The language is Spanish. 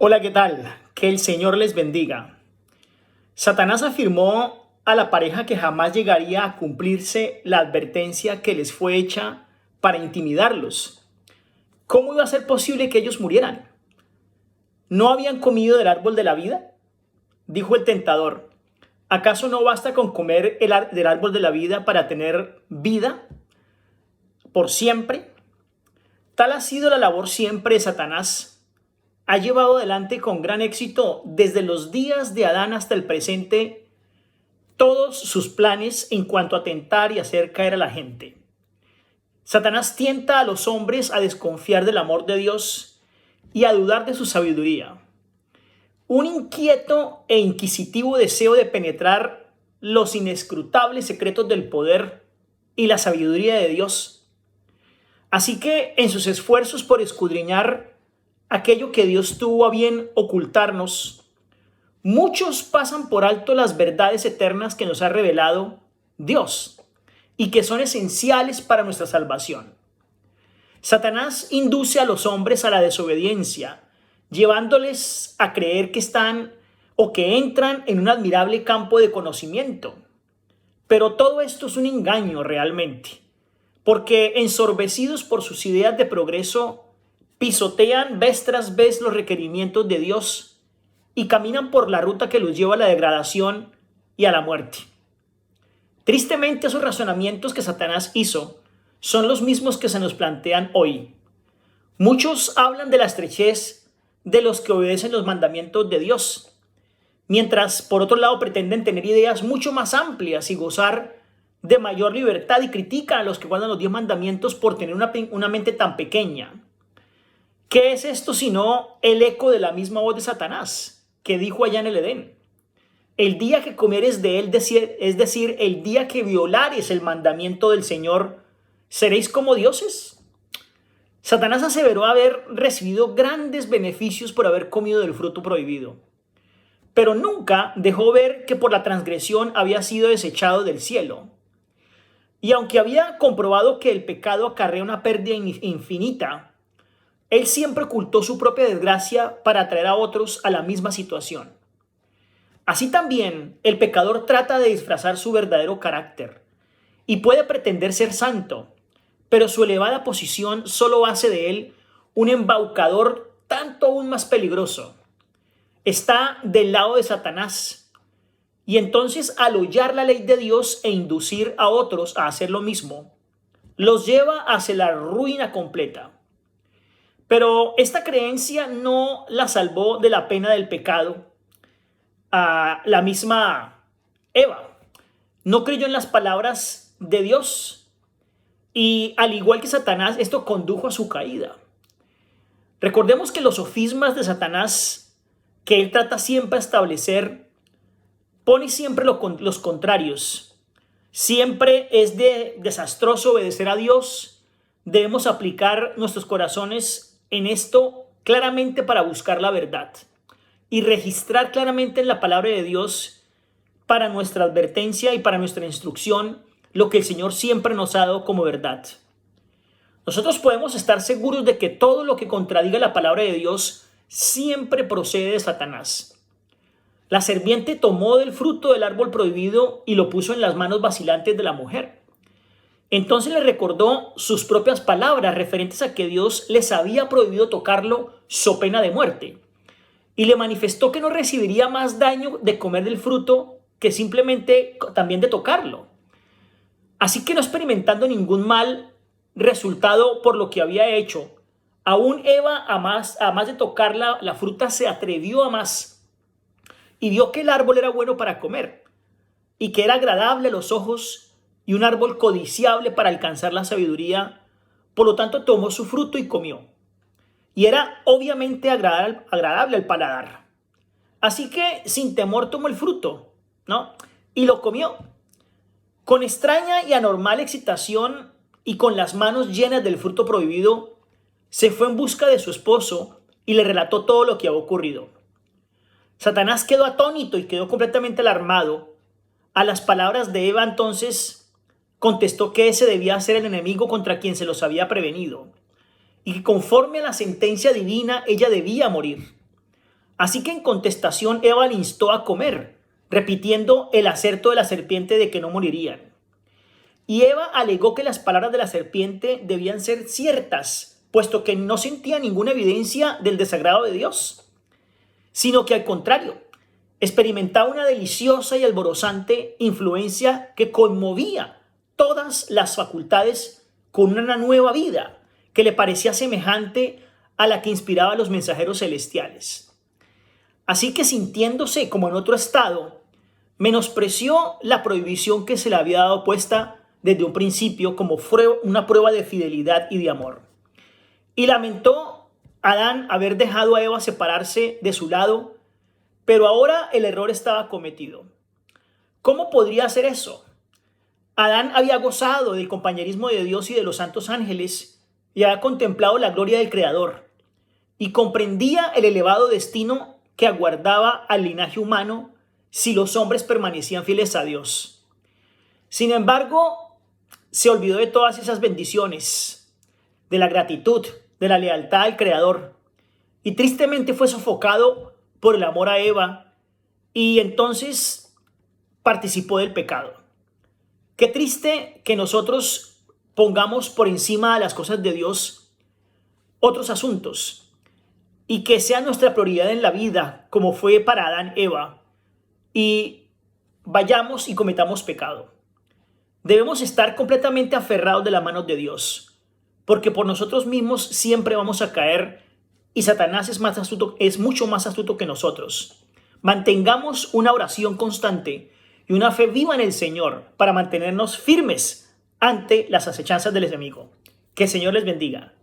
Hola, ¿qué tal? Que el Señor les bendiga. Satanás afirmó a la pareja que jamás llegaría a cumplirse la advertencia que les fue hecha para intimidarlos. ¿Cómo iba a ser posible que ellos murieran? ¿No habían comido del árbol de la vida? Dijo el tentador. ¿Acaso no basta con comer del árbol de la vida para tener vida por siempre? Tal ha sido la labor siempre de Satanás. Ha llevado adelante con gran éxito desde los días de Adán hasta el presente todos sus planes en cuanto a tentar y hacer caer a la gente. Satanás tienta a los hombres a desconfiar del amor de Dios y a dudar de su sabiduría. Un inquieto e inquisitivo deseo de penetrar los inescrutables secretos del poder y la sabiduría de Dios. Así que en sus esfuerzos por escudriñar aquello que Dios tuvo a bien ocultarnos, muchos pasan por alto las verdades eternas que nos ha revelado Dios y que son esenciales para nuestra salvación. Satanás induce a los hombres a la desobediencia, llevándoles a creer que están o que entran en un admirable campo de conocimiento. Pero todo esto es un engaño realmente, porque ensorbecidos por sus ideas de progreso, pisotean vez tras vez los requerimientos de Dios y caminan por la ruta que los lleva a la degradación y a la muerte. Tristemente, esos razonamientos que Satanás hizo son los mismos que se nos plantean hoy. Muchos hablan de la estrechez de los que obedecen los mandamientos de Dios, mientras por otro lado pretenden tener ideas mucho más amplias y gozar de mayor libertad y critican a los que guardan los 10 mandamientos por tener una mente tan pequeña. ¿Qué es esto sino el eco de la misma voz de Satanás que dijo allá en el Edén? El día que comieres de él, es decir, el día que violares el mandamiento del Señor, ¿seréis como dioses? Satanás aseveró haber recibido grandes beneficios por haber comido del fruto prohibido, pero nunca dejó ver que por la transgresión había sido desechado del cielo. Y aunque había comprobado que el pecado acarrea una pérdida infinita, él siempre ocultó su propia desgracia para atraer a otros a la misma situación. Así también, el pecador trata de disfrazar su verdadero carácter y puede pretender ser santo, pero su elevada posición solo hace de él un embaucador tanto aún más peligroso. Está del lado de Satanás y entonces al hollar la ley de Dios e inducir a otros a hacer lo mismo, los lleva hacia la ruina completa. Pero esta creencia no la salvó de la pena del pecado a la misma Eva. No creyó en las palabras de Dios y al igual que Satanás, esto condujo a su caída. Recordemos que los sofismas de Satanás que él trata siempre de establecer pone siempre los contrarios. Siempre es desastroso obedecer a Dios. Debemos aplicar nuestros corazones en esto claramente para buscar la verdad y registrar claramente en la palabra de Dios para nuestra advertencia y para nuestra instrucción lo que el Señor siempre nos ha dado como verdad. Nosotros podemos estar seguros de que todo lo que contradiga la palabra de Dios siempre procede de Satanás. La serpiente tomó del fruto del árbol prohibido y lo puso en las manos vacilantes de la mujer. Entonces le recordó sus propias palabras referentes a que Dios les había prohibido tocarlo so pena de muerte. Y le manifestó que no recibiría más daño de comer del fruto que simplemente también de tocarlo. Así que no experimentando ningún mal resultado por lo que había hecho, aún Eva, a más de tocar la fruta, se atrevió a más y vio que el árbol era bueno para comer y que era agradable a los ojos y un árbol codiciable para alcanzar la sabiduría. Por lo tanto, tomó su fruto y comió. Y era obviamente agradable al paladar. Así que sin temor tomó el fruto, ¿no? Y lo comió. Con extraña y anormal excitación y con las manos llenas del fruto prohibido, se fue en busca de su esposo y le relató todo lo que había ocurrido. Satanás quedó atónito y quedó completamente alarmado. A las palabras de Eva entonces contestó que ese debía ser el enemigo contra quien se los había prevenido y que conforme a la sentencia divina ella debía morir. Así que en contestación Eva le instó a comer, repitiendo el aserto de la serpiente de que no morirían. Y Eva alegó que las palabras de la serpiente debían ser ciertas, puesto que no sentía ninguna evidencia del desagrado de Dios, sino que al contrario, experimentaba una deliciosa y alborozante influencia que conmovía todas las facultades con una nueva vida que le parecía semejante a la que inspiraba a los mensajeros celestiales. Así que, sintiéndose como en otro estado, menospreció la prohibición que se le había dado puesta desde un principio como una prueba de fidelidad y de amor. Y lamentó Adán haber dejado a Eva separarse de su lado, pero ahora el error estaba cometido. ¿Cómo podría hacer eso? Adán había gozado del compañerismo de Dios y de los santos ángeles y había contemplado la gloria del Creador y comprendía el elevado destino que aguardaba al linaje humano si los hombres permanecían fieles a Dios. Sin embargo, se olvidó de todas esas bendiciones, de la gratitud, de la lealtad al Creador, y tristemente fue sofocado por el amor a Eva y entonces participó del pecado. Qué triste que nosotros pongamos por encima de las cosas de Dios otros asuntos y que sea nuestra prioridad en la vida, como fue para Adán y Eva, y vayamos y cometamos pecado. Debemos estar completamente aferrados de las manos de Dios, porque por nosotros mismos siempre vamos a caer y Satanás es mucho más astuto que nosotros. Mantengamos una oración constante y una fe viva en el Señor para mantenernos firmes ante las acechanzas del enemigo. Que el Señor les bendiga.